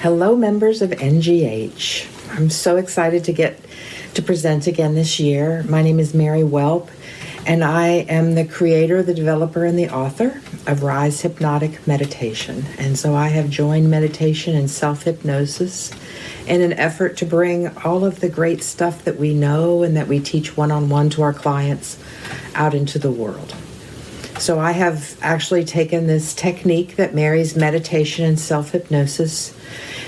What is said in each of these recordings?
Hello, members of NGH. I'm so excited to get to present again this year. My name is Mary Welp, and I am the creator, the developer, and the author of Rise Hypnotic Meditation. And so I have joined meditation and self-hypnosis in an effort to bring all of the great stuff that we know and that we teach one-on-one to our clients out into the world. So I have actually taken this technique that marries meditation and self-hypnosis,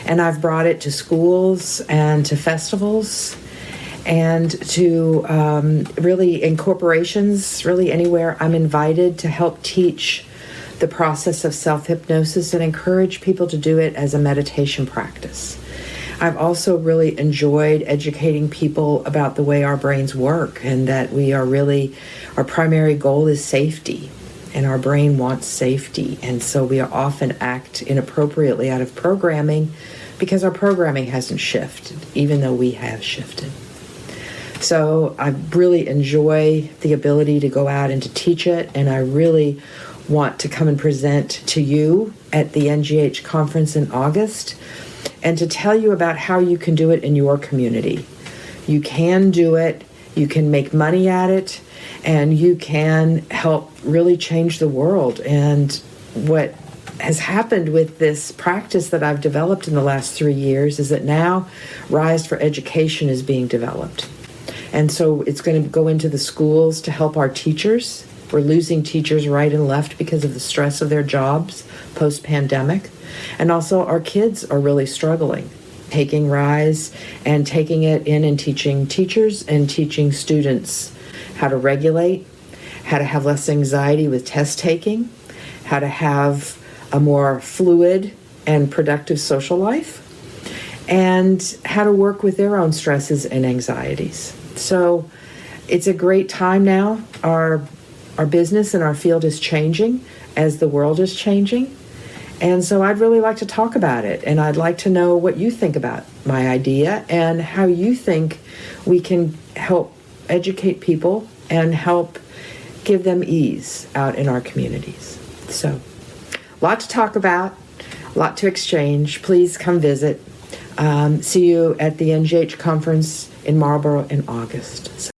and I've brought it to schools and to festivals and to really in corporations, really anywhere I'm invited to help teach the process of self-hypnosis and encourage people to do it as a meditation practice. I've also really enjoyed educating people about the way our brains work and that our primary goal is safety. And our brain wants safety, and so we often act inappropriately out of programming because our programming hasn't shifted, even though we have shifted. So I really enjoy the ability to go out and to teach it, and I really want to come and present to you at the NGH conference in August and to tell you about how you can do it in your community. You can do it, you can make money at it, and you can help really change the world. And what has happened with this practice that I've developed in the last 3 years is that now Rise for Education is being developed. And so it's going to go into the schools to help our teachers. We're losing teachers right and left because of the stress of their jobs post-pandemic. And also our kids are really struggling, taking Rise and taking it in and teaching teachers and teaching students how to regulate, how to have less anxiety with test taking, how to have a more fluid and productive social life, and how to work with their own stresses and anxieties. So it's a great time now. Our business and our field is changing as the world is changing. And so I'd really like to talk about it, and I'd like to know what you think about my idea and how you think we can help educate people and help give them ease out in our communities. So, a lot to talk about, a lot to exchange. Please come visit. See you at the NGH conference in Marlborough in August. So